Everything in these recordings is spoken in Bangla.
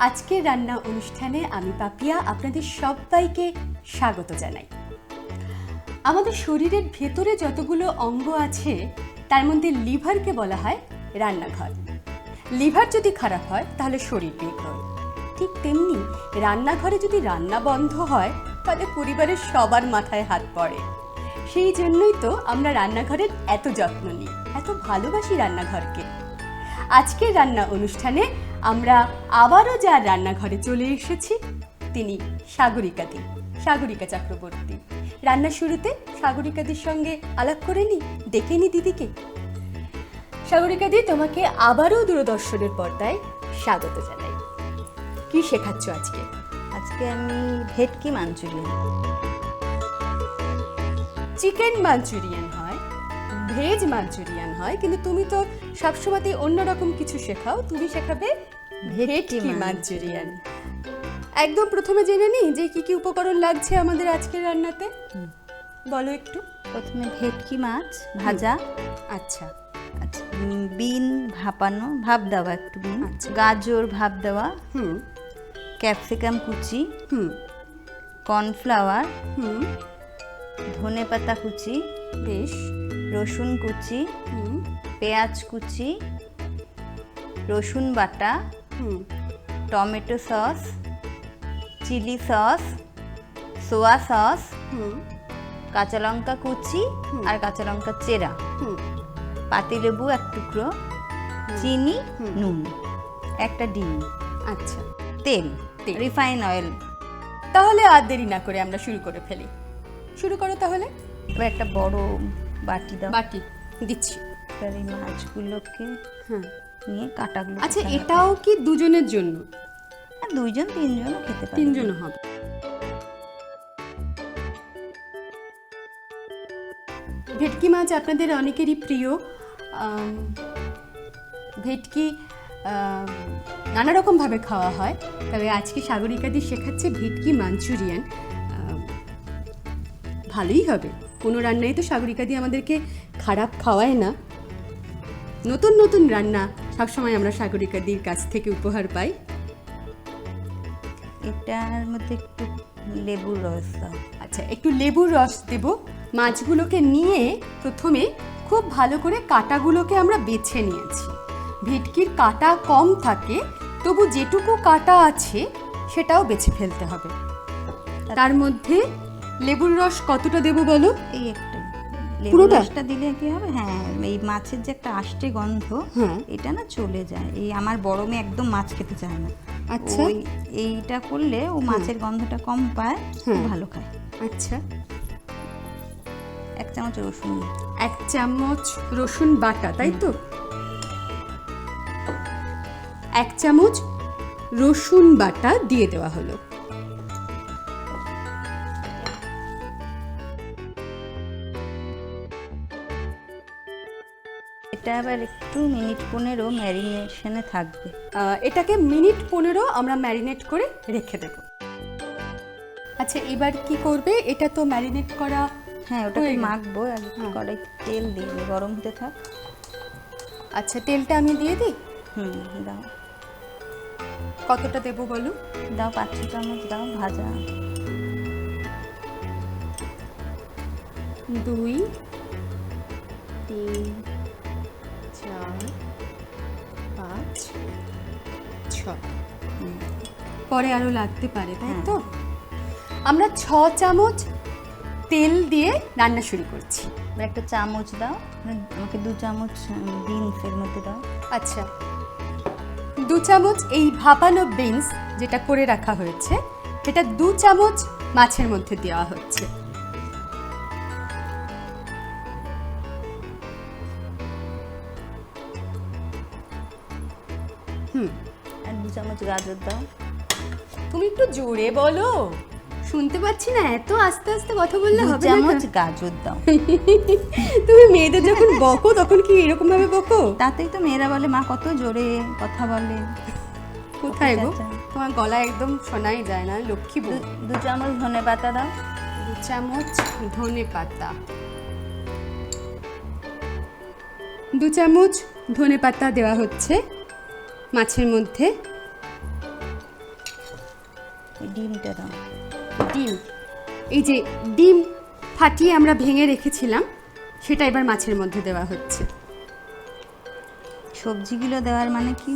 আজকের রান্না অনুষ্ঠানে আমি পাপিয়া আপনাদের সবাইকে স্বাগত জানাই। আমাদের শরীরের ভেতরে যতগুলো অঙ্গ আছে তার মধ্যে লিভারকে বলা হয় রান্নাঘর। লিভার যদি খারাপ হয় তাহলে শরীর বিগড়ে। ঠিক তেমনি রান্নাঘরে যদি রান্না বন্ধ হয় তাহলে পরিবারের সবার মাথায় হাত পড়ে। সেই জন্যই তো আমরা রান্নাঘরের এত যত্ন নিই, এত ভালোবাসি রান্নাঘরকে। আজকের রান্না অনুষ্ঠানে আমরা আবারও যার রান্নাঘরে চলে এসেছি তিনি সাগরিকা চক্রবর্তী। রান্নার শুরুতে সাগরিকাদির সঙ্গে আলাপ করে নি, ডেকে নি দিদিকে। সাগরিকাদি, তোমাকে আবারও দূরদর্শনের পর্দায় স্বাগত জানাই। কি শেখাচ্ছ আজকে? আজকে আমি ভেটকি মাঞ্চুরিয়ান। চিকেন মাঞ্চুরিয়ান হয়, ভেজ মাঞ্চুরিয়ান হয়, কিন্তু তুমি তো সবসময়তেই অন্যরকম কিছু শেখাও। তুমি শেখাবে ভেটকি মাঞ্চুরিয়ান। একদম প্রথমে জেনে নিই যে কি কি উপকরণ লাগছে আমাদের আজকের রান্নাতে। বলো একটু। প্রথমে ভেটকি মাছ ভাজা। আচ্ছা আচ্ছা, বিন ভাপানো, ভাপ দেওয়া একটু বিন। আচ্ছা। গাজর ভাপ দেওয়া, হুম ক্যাপসিকাম কুচি, হুম কর্নফ্লাওয়ার, হুম ধনেপাতা কুচি, বেশ। রসুন কুচি, হুম পেঁয়াজ কুচি, রসুন বাটা, হুম tomato sauce, chilli sauce, soya sauce, হুম কাঁচা লঙ্কা কুচি আর কাঁচা লঙ্কা চেরা, হুম পাতিলেবু এক টুকরো, চিনি, হুম। নুন, একটা ডিম, আচ্ছা, তেল, তেল। Refine oil. তাহলে আর দেরি না করে আমরা শুরু করে ফেলি। শুরু করো তাহলে। এবার একটা বড় বাটি দাও, বাটি দিচ্ছি। এবার এই মাছগুলোকে হ্যাঁ। নিয়ে কাটাগুলো। আচ্ছা, এটাও কি দুজনের জন্য? দুইজন তিনজনও খেতে পারে। তিনজনও হবে। ভেটকি মাছ আপনাদের অনেকেরই প্রিয়। ভেটকি নানা রকমভাবে খাওয়া হয়, তবে আজকে সাগরিকাদি শেখাচ্ছে ভেটকি মাঞ্চুরিয়ান। ভালোই হবে। কোনো রান্নাই তো সাগরিকাদি আমাদেরকে খারাপ খাওয়ায় না। নতুন নতুন রান্না সবসময় আমরা সাগরিকাদির কাছ থেকে উপহার পাই। এটার মধ্যে একটু লেবুর রস দাও। আচ্ছা, একটু লেবুর রস দেব। মাছগুলোকে নিয়ে প্রথমে খুব ভালো করে কাঁটাগুলোকে আমরা বেছে নিয়েছি। ভেটকির কাঁটা কম থাকে, তবু যেটুকু কাঁটা আছে সেটাও বেছে ফেলতে হবে। তার মধ্যে লেবুর রস কতটা দেব বলো? এই একটা লেবুর পুরোটা? রসটা দিলে কি হবে, হ্যাঁ, এই মাছের যে একটা আষ্টে গন্ধ, হ্যাঁ। এটা না চলে যায়। এই আমার বড় মেয়ে একদম মাছ খেতে চায় না। আচ্ছা। ওই এইটা করলে ও মাছের গন্ধটা কম পায়, খুব ভালো খায়। আচ্ছা, 1 চামচ রসুন। 1 চামচ রসুন বাটা, তাই তো? 1 চামচ রসুন বাটা দিয়ে দেওয়া হলো। এটা আবার একটু মিনিট 15 ম্যারিনেশনে থাকবে। এটাকে মিনিট 15 আমরা ম্যারিনেট করে রেখে দেব। আচ্ছা, এবার কি করবে? এটা তো ম্যারিনেট করা। হ্যাঁ, ওটাকে হয়ে গেল। মাখবো। আর কড়াই তেল দিয়ে গরম হতে থাক। আচ্ছা, তেলটা আমি দিয়ে দিই। দাও কতটা দেব বলো? দাও 5-6 চামচ দাও। ভাজা 2 3 4 5 6। পরে আরো লাগতে পারে, তাই তো? আমরা 6 চামচ তেল দিয়ে রান্না শুরু করছি। এবার একটা চামচ দাও, আমাকে 2 চামচ বিনসের মধ্যে দাও। আচ্ছা, 2 চামচ এই ভাপানো বিনস যেটা করে রাখা হয়েছে, সেটা 2 চামচ মাছের মধ্যে দেওয়া হচ্ছে। আর 2 চামচ গাজর দাও। তুমি একটু জোরে বলো, শুনতে পাচ্ছি না। এত আস্তে আস্তে কথা বললে 2 হবে না। চামচ গাজর দাও। তুমি মেয়েদের যখন বকো তখন কি এরকম ভাবে বকো? তাতেই তো মেয়েরা বলে মা কত জোরে কথা বলে। কোথায় গো? তোমার গলা একদম শোনাই যায় না। লক্ষ্মী বউ। 2 চামচ ধনেপাতা দাও। 2 চামচ ধনে পাতা। 2 চামচ ধনে পাতা দেওয়া হচ্ছে মাছের মধ্যে। ওই ডিমটা দাও। ডিম, এই যে ডিম ফাটিয়ে আমরা ভেঙে রেখেছিলাম সেটা এবার মাছের মধ্যে দেওয়া হচ্ছে। সবজিগুলো দেওয়ার মানে কি?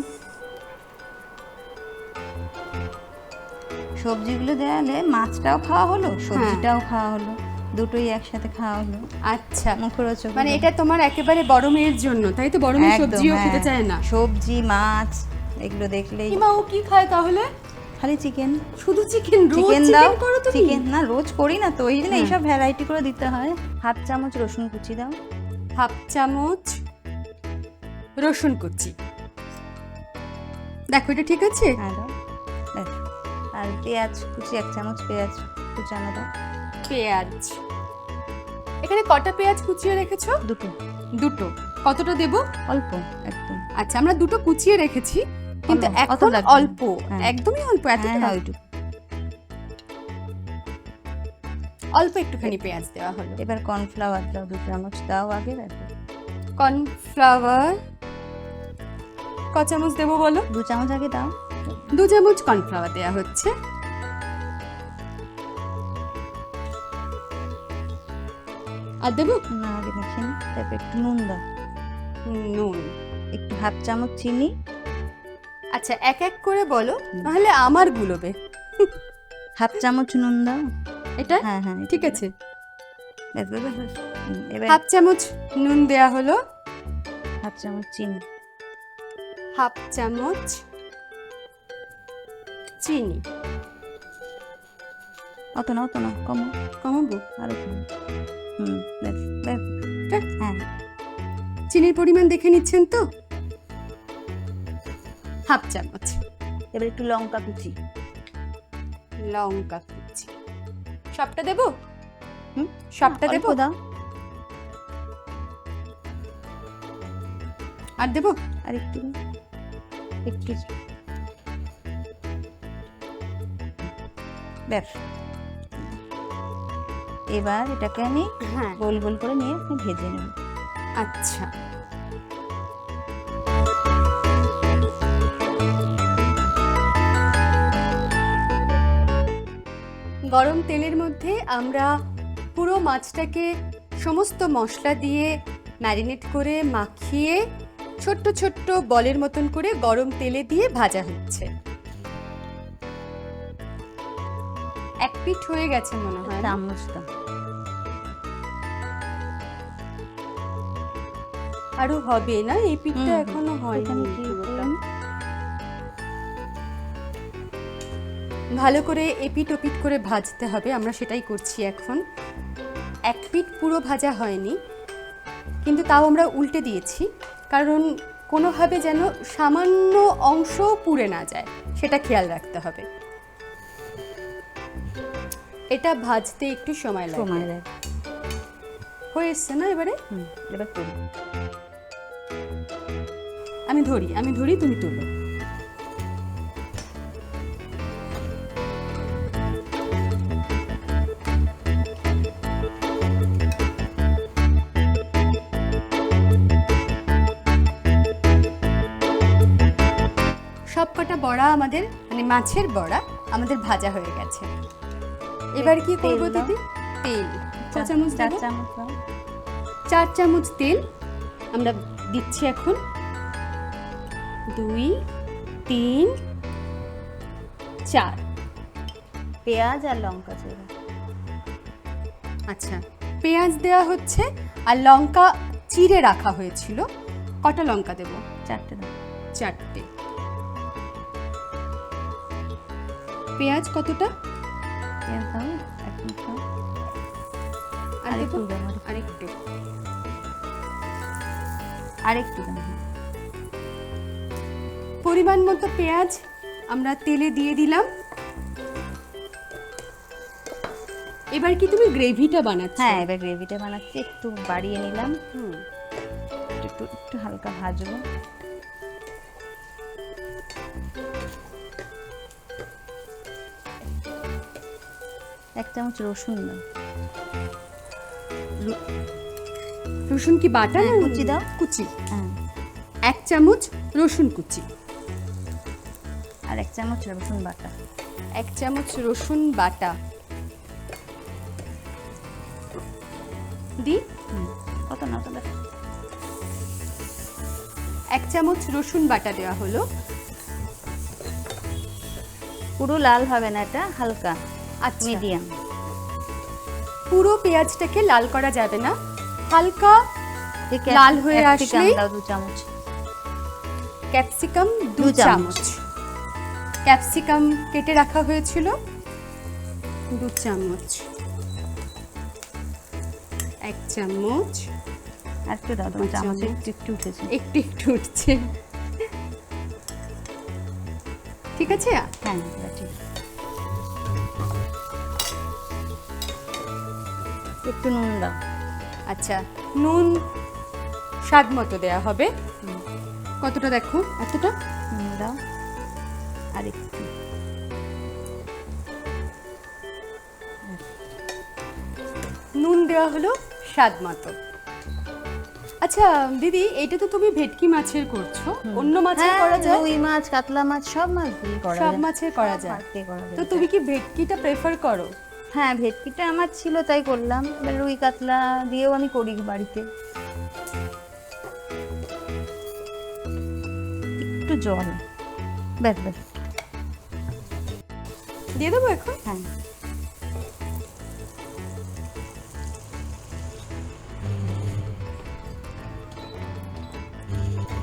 সবজিগুলো দেওয়ালে মাছটাও খাওয়া হলো, সবজিটাও খাওয়া হলো, দুটোই একসাথে খাওয়া হলো। আচ্ছা, মুখরোচক। মানে এটা তোমার একেবারে বড় মেয়ের জন্য, তাই তো? বড় মেয়ে একদম, সবজিও হ্যাঁ। খেতে চায় না। সবজি মাছ এগুলো দেখলেই। কিমা ও কি খায় তাহলে? খালি চিকেন। শুধু চিকেন? রোজ চিকেন দাও। চিকেন করো তুমি? চিকেন না, রোজ করি না তো, ওই জন্য হ্যাঁ। এইসব ভ্যারাইটি করে দিতে হয়। হাফ চামচ রসুন কুচি দাও। হাফ চামচ রসুন কুচি। দেখো এটা ঠিক আছে? হ্যাঁ দাও। ব্যাস। আর পেঁয়াজ কুচি 1 চামচ, পেঁয়াজ কুচানো দাও। পেঁয়াজ, এখানে কটা পেঁয়াজ কুচিয়ে রেখেছো? দুটো। দুটো। কতটা দেব? অল্প একদম। আচ্ছা, আমরা দুটো কুচিয়ে রেখেছি, কিন্তু অল্প, অত এখন লাগবে না। অল্প, হ্যাঁ। একদমই অল্প, হ্যাঁ এতটা হ্যাঁ ওইটুকু। অল্প একটুখানি পেঁয়াজ দেওয়া হলো। এবার কর্নফ্লাওয়ার দাও 2 চামচ দাও আগে। ব্যাস। কর্নফ্লাওয়ার ক চামচ দেবো বলো? 2 চামচ আগে দাও। 2 চামচ কর্নফ্লাওয়ার দেওয়া হচ্ছে। আর দেবো? না আগে মেখে নিই। তারপর একটু নুন দাও। নুন। একটু হাফ চামচ চিনি। আচ্ছা, এক এক করে বলো, নাহলে আমার গুলোবে। হাফ চামচ নুন দাও। এটা হ্যাঁ হ্যাঁ ঠিক আছে। ব্যাস ব্যাস ব্যাস। এবার হাফ চামচ নুন দেয়া হলো। হাফ চামচ চিনি। হাফ চামচ চিনি। অত না কম। কমাবো? আর একটু। ব্যাস ব্যাস। ঠিক? হ্যাঁ। চিনির পরিমাণ দেখে নিচ্ছেন তো? হাফ চামচ। এবার একটু লঙ্কা কুচি। লঙ্কা কুচি। সবটা দেবো? হুম, সবটা দেবো? অল্প দাও। আর দেবো? আর একটু একটু। ব্যাস। এবার এটাকে আমি হ্যাঁ। গোল গোল করে নিয়ে ভেজে নেব। আচ্ছা, গরম তেলের মধ্যে আমরা পুরো মাছটাকে সমস্ত মশলা দিয়ে ম্যারিনেট করে মাখিয়ে ছোট্ট ছোট্ট বলের মতন করে গরম তেলে দিয়ে ভাজা হচ্ছে। এক পিঠ হয়ে গেছে মনে হয় না? চামচ দাও। আরো হবে না? এই পিঠটা হুম, এখনো হয়নি এখানে কি পুরোটা। করলাম? ভালো করে এপিট ওপিট করে ভাজতে হবে, আমরা সেটাই করছি এখন। এক পিঠ পুরো ভাজা হয়নি, কিন্তু তাও আমরা উল্টে দিয়েছি, কারণ কোনোভাবে যেন সামান্য অংশও পুড়ে না যায়, সেটা খেয়াল রাখতে হবে। এটা ভাজতে একটু সময় লাগে। সময় লাগে। হয়ে এসছে না এবারে? এবার তুলি। আমি ধরি, তুমি তুলো। সব কটা বড়া আমাদের, মানে মাছের বড়া আমাদের ভাজা হয়ে গেছে। এবার কি করব তেল দাও। দিদি? তেল ক চামচ 4 দেবো? চামচ দাও। 4 চামচ তেল আমরা দিচ্ছি এখন। 2 3 4। পেঁয়াজ আর লঙ্কা চিড়ে। আচ্ছা, পেঁয়াজ দেওয়া হচ্ছে আর লঙ্কা চিড়ে রাখা হয়েছিল। কটা লঙ্কা দেব? 4টে দাও। 4টে। পেঁয়াজ কতটা? পেঁয়াজ দাও 1 মুঠ দাও। আর আরেকটু দেবো? দাও, আরেকটু। আরেকটু দাও। পরিমাণ মতো পেঁয়াজ আমরা তেলে দিয়ে দিলাম। এবার কি তুমি গ্রেভিটা বানাচ্ছ? হ্যাঁ, এবার গ্রেভিটা বানাচ্ছি। একটু বাড়িয়ে নিলাম। হুম। একটু হালকা ভাজবো। এক চামচ রসুন দাও। রসুন কি বাটা না হ্যাঁ, কুচি দাও। কুচি? হ্যাঁ। 1 চামচ রসুন কুচি। আর 1 চামচ রসুন বাটা। 1 চামচ রসুন বাটা দি। কত না তো 1 চামচ রসুন বাটা দেওয়া হলো। পুরো লাল হবে না, এটা হালকা আচ্ছা, মিডিয়াম। পুরো পেঁয়াজটাকে লাল করা যাবে না, হালকা লাল হয়ে আসলেই 2 চামচ ক্যাপসিকাম 2 দু চামচ। চামচ। ক্যাপসিকাম কেটে রাখা হয়েছিল 2 চামচ। 1 চামচ, আর একটু দাও, তোমার চামচে একটু একটু উঠেছে। একটু একটু উঠছে। ঠিক আছে, হ্যাঁ এটা ঠিক। একটু নুন দাও। আচ্ছা নুন স্বাদ মতো দেয়া হবে। কতটা দেখো? এতটা নুন দাও আর একটু। নুন দেওয়া হলো স্বাদ মতো। আচ্ছা দিদি, এটা তো তুমি ভেটকি মাছের করছো, অন্য মাছের হ্যাঁ, করা যায়? রুই মাছ, কাতলা মাছ, সব মাছ দিয়ে করা সব যায়। মাছের করা সব যায়। মাছ দিয়ে করা যায়। তো তুমি কি ভেটকিটা প্রেফার করো? হ্যাঁ, ভেটকিটা আমার ছিল তাই করলাম। এবার রুই কাতলা দিয়েও আমি করি বাড়িতে। একটু জল, ব্যাস ব্যাস। দিয়ে দেবো এখন? হ্যাঁ,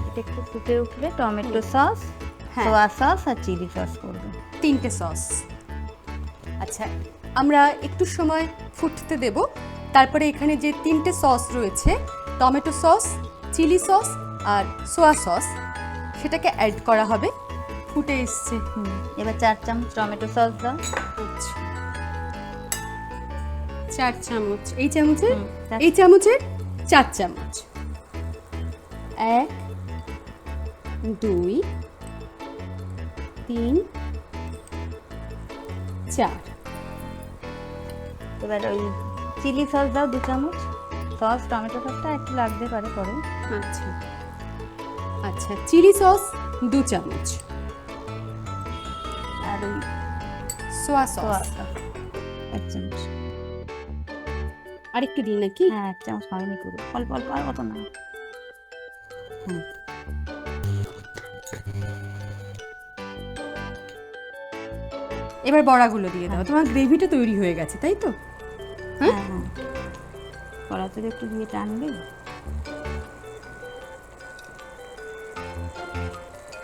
এটা একটু ফুটে উঠলে টমেটো সস, হ্যাঁ। সোয়া সস আর চিলি সস করবে। 3টে সস। আচ্ছা, আমরা একটু সময় ফুটতে দেব। তারপরে এখানে যে 3টে সস রয়েছে, টমেটো সস, চিলি সস আর সোয়া সস, সেটাকে অ্যাড করা হবে। ফুটে এসছে। এবার 4 চামচ টমেটো সস দাও। আচ্ছা, 4 চামচ। এই চামচের হুম, 4 এই চামচের 4 চামচ। 1 2 3 4। এবার ওই চিলি সস দাও 2 চামচ। সস, টমেটো সসটা একটু লাগতে পারে পরে। আচ্ছা আচ্ছা, চিলি সস 2 চামচ। আর ওই সোয়া সোয়া সস সস 1 চামচ। আর একটু দিই নাকি? হ্যাঁ, 1 চামচ হয়নি পুরো, অল্প অল্প, আর কত না। হ্যাঁ, এবার বড়াগুলো দিয়ে দাও। তোমার গ্রেভিটা তৈরি হয়ে গেছে, তাই তো? হ্যাঁ হ্যাঁ, কড়াতে একটু দিয়ে টানবে।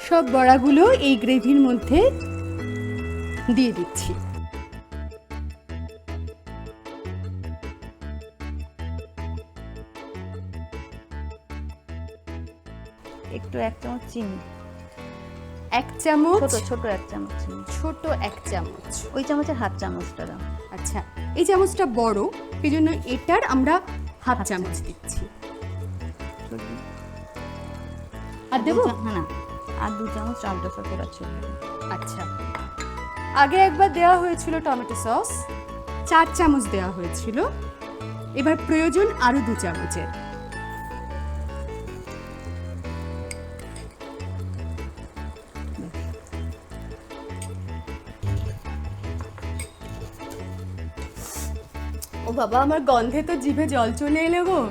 সব বড়াগুলো এই গ্রেভির মধ্যে দিয়ে দিচ্ছি। একটু 1 চামচ চিনি, 1 চামচ, ছোট ছোট 1 চামচ চিনি। ছোট 1 চামচ। ওই চামচের হাফ চামচটা দাও। আচ্ছা, এই চামচটা বড়, এই জন্য এটার আমরা হাফ চামচ দিচ্ছি। আর দেবো? হ্যাঁ না, আর 2 চামচ টমেটো সস এবার ছিল। আচ্ছা, আগে একবার দেওয়া হয়েছিল টমেটো সস, 4 চামচ দেওয়া হয়েছিল। এবার প্রয়োজন আরো 2 চামচের। ও বাবা, আমার গন্ধে তো জিভে জল চলে এলো গো।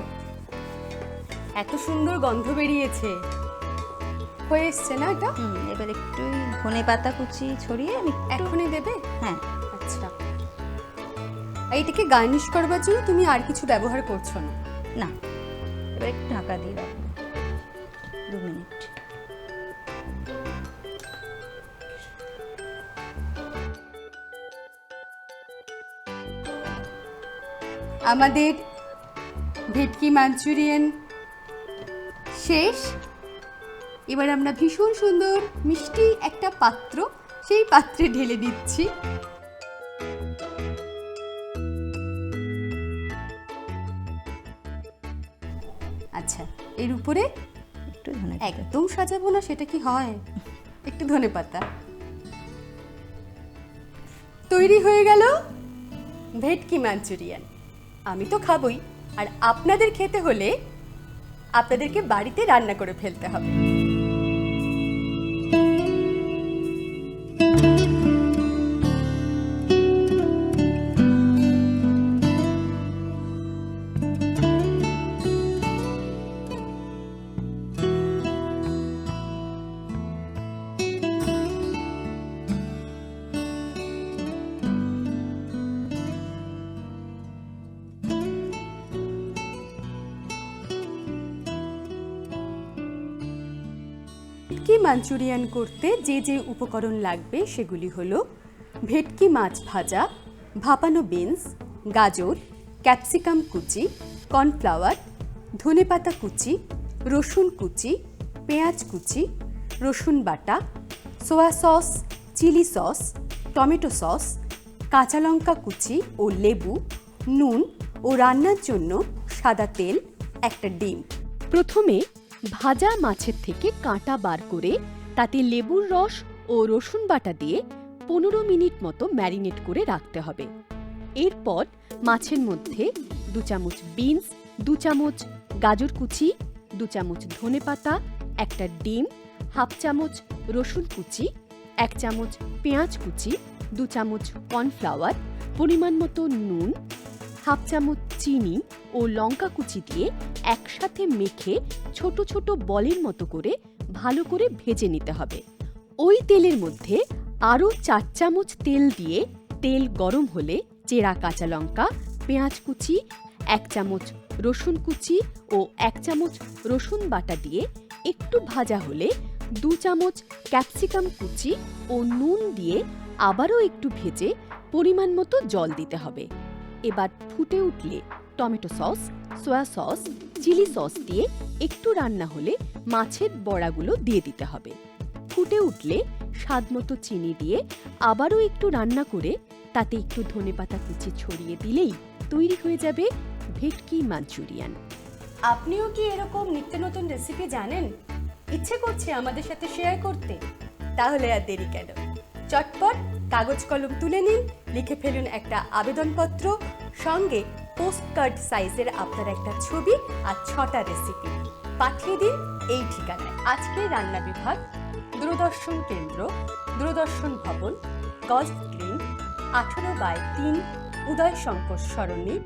এত সুন্দর গন্ধ বেরিয়েছে। হয়ে এসছে না এটা? এবার একটু ধনে পাতা কুচি ছড়িয়ে আমি এখনই দেবে? হ্যাঁ আচ্ছা, আর এটাকে গার্নিশ করবার জন্য তুমি আর কিছু ব্যবহার করছো না? না, এবার একটু ঢাকা দিয়ে রাখবো 2 মিনিট। আমাদের ভেটকি মাঞ্চুরিয়ান শেষ। এবার আমরা ভীষণ সুন্দর মিষ্টি একটা পাত্র, সেই পাত্রে ঢেলে দিচ্ছি। আচ্ছা, এর উপরে একটু ধনে একদম সাজাবো না, সেটা কি হয়? একটু ধনেপাতা। তৈরি হয়ে গেল ভেটকি মাঞ্চুরিয়ান। আমি তো খাবই, আর আপনাদের খেতে হলে আপনাদেরকে বাড়িতে রান্না করে ফেলতে হবে। মাঞ্চুরিয়ান করতে যে যে উপকরণ লাগবে সেগুলি হলো ভেটকি মাছ ভাজা, ভাপানো বিনস, গাজর, ক্যাপসিকাম কুচি, কর্নফ্লাওয়ার, ধনেপাতা কুচি, রসুন কুচি, পেঁয়াজ কুচি, রসুন বাটা, soya sauce, chilli sauce, tomato sauce, কাঁচা লঙ্কা কুচি ও লেবু, নুন ও রান্নার জন্য সাদা তেল, একটা ডিম। প্রথমে ভাজা মাছের থেকে কাঁটা বার করে তাতে লেবুর রস ও রসুন বাটা দিয়ে 15 মিনিট মতো ম্যারিনেট করে রাখতে হবে। এরপর মাছের মধ্যে 2 চামচ বিনস, 2 চামচ গাজর কুচি, 2 চামচ ধনেপাতা, একটা ডিম, হাফ চামচ রসুন কুচি, 1 চামচ পেঁয়াজ কুচি, 2 চামচ কর্নফ্লাওয়ার, পরিমাণ মতো নুন, হাফ চামচ চিনি ও লঙ্কা কুচি দিয়ে একসাথে মেখে ছোট ছোট বলের মতো করে ভালো করে ভেজে নিতে হবে। ওই তেলের মধ্যে আরও 4 চামচ তেল দিয়ে তেল গরম হলে চেরা কাঁচা লঙ্কা, পেঁয়াজ কুচি, 1 চামচ রসুন কুচি ও 1 চামচ রসুন বাটা দিয়ে একটু ভাজা হলে 2 চামচ ক্যাপসিকাম কুচি ও নুন দিয়ে আবারও একটু ভেজে পরিমাণ মতো জল দিতে হবে। এবার ফুটে উঠলে tomato sauce, soya sauce, chilli sauce দিয়ে একটু রান্না হলে মাছের বড়াগুলো দিয়ে দিতে হবে। ফুটে উঠলে স্বাদমতো চিনি দিয়ে আবারও একটু রান্না করে তাতে একটু ধনেপাতা কুচি ছড়িয়ে দিলেই তৈরি হয়ে যাবে ভেটকি মাঞ্চুরিয়ান। আপনিও কি এরকম নিত্য নতুন রেসিপি জানেন? ইচ্ছে করছে আমাদের সাথে শেয়ার করতে? তাহলে আর দেরি কেন, চটপট কাগজ কলম তুলে নিন, লিখে ফেলুন একটা আবেদনপত্র, সঙ্গে পোস্টকার্ড সাইজের আপনার একটা ছবি আর 6টা রেসিপি পাঠিয়ে দিন এই ঠিকানায়। আজকের রান্না বিভাগ, দূরদর্শন কেন্দ্র, দূরদর্শন ভবন, গলফ গ্রিন, 18/3, উদয় শঙ্কর সরণি,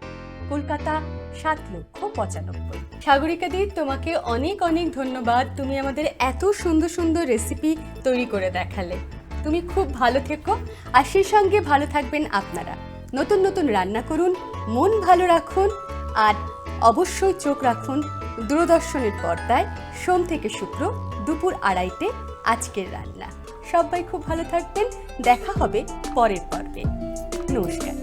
কলকাতা 7,95,000। সাগরিকা দি, তোমাকে অনেক অনেক ধন্যবাদ। তুমি আমাদের এত সুন্দর সুন্দর রেসিপি তৈরি করে দেখালে। তুমি খুব ভালো থেকো, আর সেই সঙ্গে ভালো থাকবেন আপনারা। নতুন নতুন রান্না করুন, মন ভালো রাখুন, আর অবশ্যই চোখ রাখুন দূরদর্শনের পর্দায় সোম থেকে শুক্র দুপুর 2:30 আজকের রান্না। সবাই খুব ভালো থাকবেন, দেখা হবে পরের পর্বে। নমস্কার।